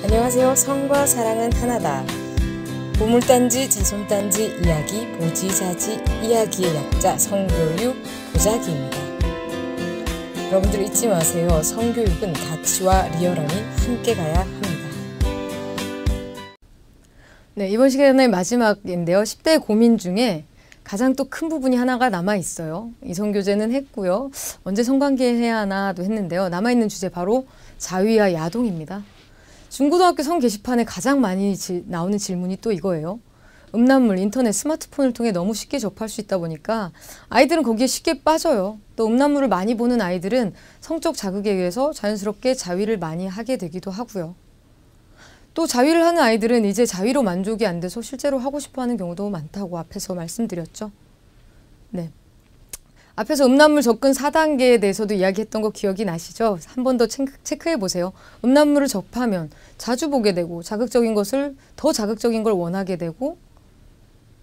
안녕하세요. 성과 사랑은 하나다. 보물단지, 자손단지, 이야기, 보지자지, 이야기의 약자, 성교육, 보자기입니다. 여러분들 잊지 마세요. 성교육은 가치와 리얼함이 함께 가야 합니다. 네, 이번 시간의 마지막인데요. 10대 고민 중에 가장 또 큰 부분이 하나가 남아있어요. 이성교제는 했고요. 언제 성관계 해야 하나도 했는데요. 남아있는 주제 바로 자위와 야동입니다. 중고등학교 성 게시판에 가장 많이 나오는 질문이 또 이거예요. 음란물, 인터넷, 스마트폰을 통해 너무 쉽게 접할 수 있다 보니까 아이들은 거기에 쉽게 빠져요. 또 음란물을 많이 보는 아이들은 성적 자극에 의해서 자연스럽게 자위를 많이 하게 되기도 하고요. 또 자위를 하는 아이들은 이제 자위로 만족이 안 돼서 실제로 하고 싶어 하는 경우도 많다고 앞에서 말씀드렸죠. 네. 앞에서 음란물 접근 4단계에 대해서도 이야기했던 거 기억이 나시죠? 한 번 더 체크해 보세요. 음란물을 접하면 자주 보게 되고 자극적인 것을 더 자극적인 걸 원하게 되고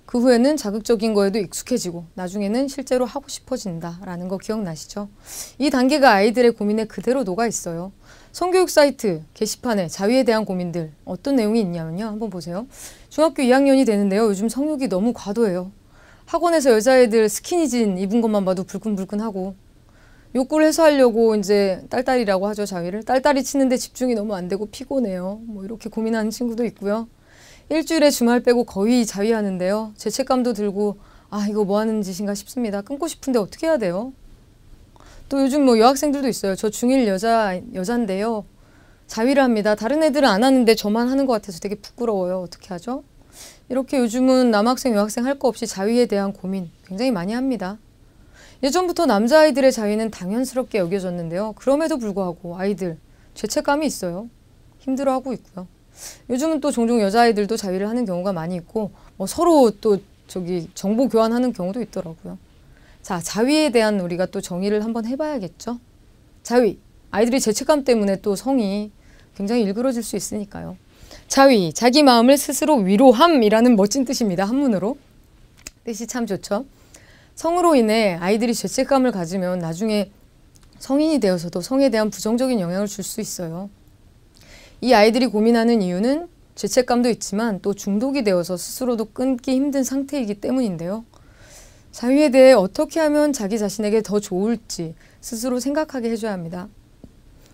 그 후에는 자극적인 거에도 익숙해지고 나중에는 실제로 하고 싶어진다라는 거 기억나시죠? 이 단계가 아이들의 고민에 그대로 녹아 있어요. 성교육 사이트 게시판에 자위에 대한 고민들 어떤 내용이 있냐면요. 한번 보세요. 중학교 2학년이 되는데요. 요즘 성욕이 너무 과도해요. 학원에서 여자애들 스키니진 입은 것만 봐도 불끈불끈하고 욕구를 해소하려고 이제 딸딸이라고 하죠. 자위를. 딸딸이 치는데 집중이 너무 안 되고 피곤해요. 뭐 이렇게 고민하는 친구도 있고요. 일주일에 주말 빼고 거의 자위하는데요. 죄책감도 들고 아 이거 뭐 하는 짓인가 싶습니다. 끊고 싶은데 어떻게 해야 돼요? 또 요즘 뭐 여학생들도 있어요. 저 중1 여잔데요. 자위를 합니다. 다른 애들은 안 하는데 저만 하는 것 같아서 되게 부끄러워요. 어떻게 하죠? 이렇게 요즘은 남학생, 여학생 할 거 없이 자위에 대한 고민 굉장히 많이 합니다. 예전부터 남자아이들의 자위는 당연스럽게 여겨졌는데요. 그럼에도 불구하고 아이들 죄책감이 있어요. 힘들어하고 있고요. 요즘은 또 종종 여자아이들도 자위를 하는 경우가 많이 있고 뭐 서로 또 정보 교환하는 경우도 있더라고요. 자, 자위에 대한 우리가 또 정의를 한번 해봐야겠죠. 자위, 아이들이 죄책감 때문에 또 성이 굉장히 일그러질 수 있으니까요. 자위, 자기 마음을 스스로 위로함이라는 멋진 뜻입니다. 한문으로. 뜻이 참 좋죠. 성으로 인해 아이들이 죄책감을 가지면 나중에 성인이 되어서도 성에 대한 부정적인 영향을 줄 수 있어요. 이 아이들이 고민하는 이유는 죄책감도 있지만 또 중독이 되어서 스스로도 끊기 힘든 상태이기 때문인데요. 자위에 대해 어떻게 하면 자기 자신에게 더 좋을지 스스로 생각하게 해줘야 합니다.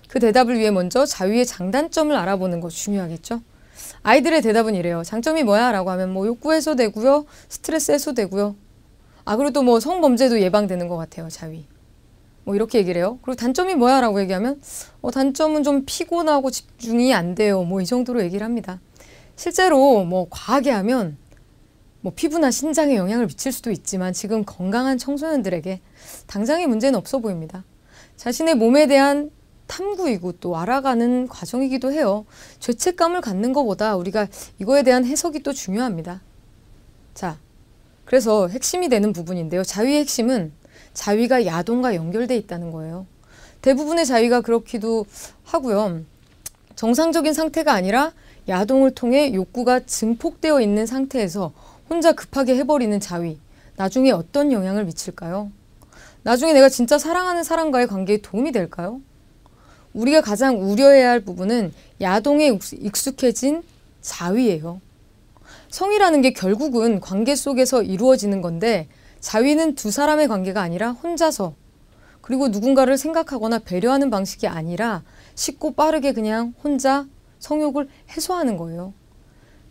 그 대답을 위해 먼저 자위의 장단점을 알아보는 것 중요하겠죠. 아이들의 대답은 이래요. 장점이 뭐야? 라고 하면 뭐 욕구 해소되고요. 스트레스 해소되고요. 아 그리고 또 뭐 성범죄도 예방되는 것 같아요. 자위. 뭐 이렇게 얘기를 해요. 그리고 단점이 뭐야? 라고 얘기하면 단점은 좀 피곤하고 집중이 안 돼요. 뭐 이 정도로 얘기를 합니다. 실제로 뭐 과하게 하면 뭐 피부나 신장에 영향을 미칠 수도 있지만 지금 건강한 청소년들에게 당장의 문제는 없어 보입니다. 자신의 몸에 대한 탐구이고 또 알아가는 과정이기도 해요. 죄책감을 갖는 것보다 우리가 이거에 대한 해석이 또 중요합니다. 자, 그래서 핵심이 되는 부분인데요. 자위의 핵심은 자위가 야동과 연결돼 있다는 거예요. 대부분의 자위가 그렇기도 하고요. 정상적인 상태가 아니라 야동을 통해 욕구가 증폭되어 있는 상태에서 혼자 급하게 해버리는 자위. 나중에 어떤 영향을 미칠까요? 나중에 내가 진짜 사랑하는 사람과의 관계에 도움이 될까요? 우리가 가장 우려해야 할 부분은 야동에 익숙해진 자위예요. 성이라는 게 결국은 관계 속에서 이루어지는 건데 자위는 두 사람의 관계가 아니라 혼자서 그리고 누군가를 생각하거나 배려하는 방식이 아니라 쉽고 빠르게 그냥 혼자 성욕을 해소하는 거예요.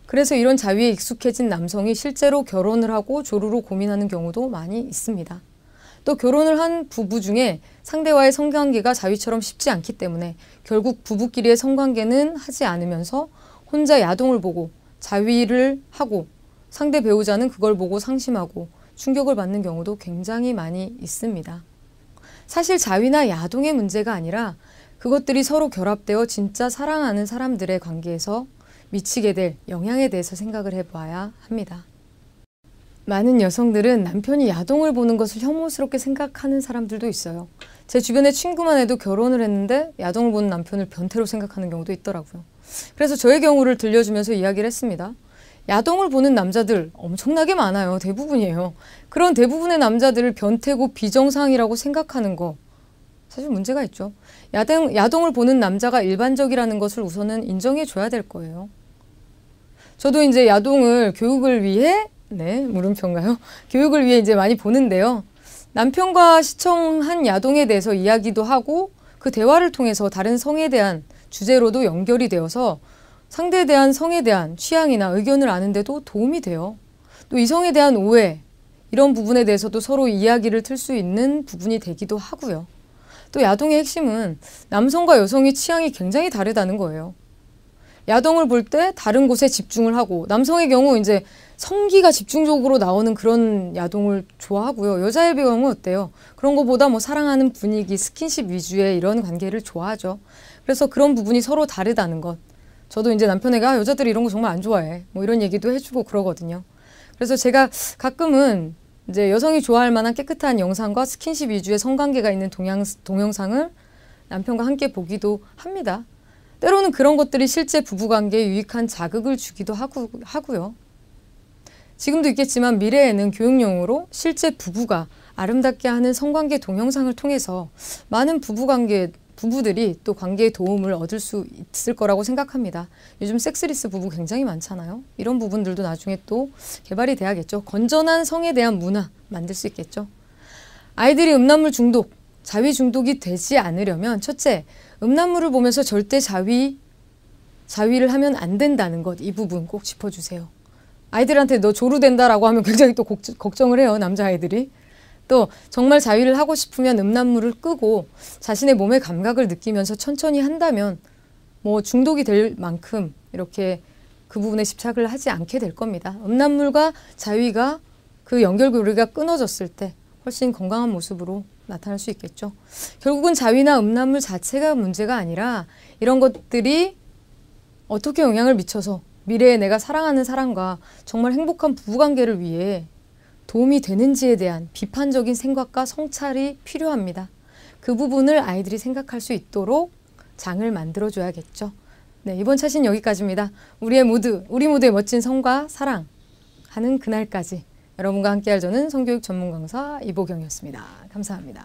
그래서 이런 자위에 익숙해진 남성이 실제로 결혼을 하고 조루로 고민하는 경우도 많이 있습니다. 또 결혼을 한 부부 중에 상대와의 성관계가 자위처럼 쉽지 않기 때문에 결국 부부끼리의 성관계는 하지 않으면서 혼자 야동을 보고 자위를 하고 상대 배우자는 그걸 보고 상심하고 충격을 받는 경우도 굉장히 많이 있습니다. 사실 자위나 야동의 문제가 아니라 그것들이 서로 결합되어 진짜 사랑하는 사람들의 관계에서 미치게 될 영향에 대해서 생각을 해봐야 합니다. 많은 여성들은 남편이 야동을 보는 것을 혐오스럽게 생각하는 사람들도 있어요. 제 주변의 친구만 해도 결혼을 했는데 야동을 보는 남편을 변태로 생각하는 경우도 있더라고요. 그래서 저의 경우를 들려주면서 이야기를 했습니다. 야동을 보는 남자들 엄청나게 많아요. 대부분이에요. 그런 대부분의 남자들을 변태고 비정상이라고 생각하는 거 사실 문제가 있죠. 야동을 보는 남자가 일반적이라는 것을 우선은 인정해 줘야 될 거예요. 저도 이제 야동을 교육을 위해, 네, 물음표인가요? 교육을 위해 이제 많이 보는데요. 남편과 시청한 야동에 대해서 이야기도 하고 그 대화를 통해서 다른 성에 대한 주제로도 연결이 되어서 상대에 대한 성에 대한 취향이나 의견을 아는데도 도움이 돼요. 또 이성에 대한 오해, 이런 부분에 대해서도 서로 이야기를 틀 수 있는 부분이 되기도 하고요. 또 야동의 핵심은 남성과 여성의 취향이 굉장히 다르다는 거예요. 야동을 볼 때 다른 곳에 집중을 하고 남성의 경우 이제 성기가 집중적으로 나오는 그런 야동을 좋아하고요. 여자의 경우 어때요? 그런 것보다 뭐 사랑하는 분위기, 스킨십 위주의 이런 관계를 좋아하죠. 그래서 그런 부분이 서로 다르다는 것. 저도 이제 남편에게 여자들이 이런 거 정말 안 좋아해. 뭐 이런 얘기도 해주고 그러거든요. 그래서 제가 가끔은 이제 여성이 좋아할 만한 깨끗한 영상과 스킨십 위주의 성관계가 있는 동영상을 남편과 함께 보기도 합니다. 때로는 그런 것들이 실제 부부관계에 유익한 자극을 주기도 하고요. 지금도 있겠지만 미래에는 교육용으로 실제 부부가 아름답게 하는 성관계 동영상을 통해서 많은 부부들이 또 관계에 도움을 얻을 수 있을 거라고 생각합니다. 요즘 섹스리스 부부 굉장히 많잖아요. 이런 부분들도 나중에 또 개발이 돼야겠죠. 건전한 성에 대한 문화 만들 수 있겠죠. 아이들이 음란물 중독, 자위 중독이 되지 않으려면 첫째, 음란물을 보면서 절대 자위를 하면 안 된다는 것, 이 부분 꼭 짚어주세요. 아이들한테 너 조루된다라고 하면 굉장히 또 걱정을 해요, 남자아이들이. 또 정말 자위를 하고 싶으면 음란물을 끄고 자신의 몸의 감각을 느끼면서 천천히 한다면 뭐 중독이 될 만큼 이렇게 그 부분에 집착을 하지 않게 될 겁니다. 음란물과 자위가 그 연결고리가 끊어졌을 때 훨씬 건강한 모습으로 나타날 수 있겠죠. 결국은 자위나 음란물 자체가 문제가 아니라 이런 것들이 어떻게 영향을 미쳐서 미래에 내가 사랑하는 사람과 정말 행복한 부부관계를 위해 도움이 되는지에 대한 비판적인 생각과 성찰이 필요합니다. 그 부분을 아이들이 생각할 수 있도록 장을 만들어줘야겠죠. 네, 이번 차신 여기까지입니다. 우리 모두의 멋진 성과 사랑하는 그날까지 여러분과 함께할 저는 성교육 전문 강사 이보경이었습니다. 감사합니다.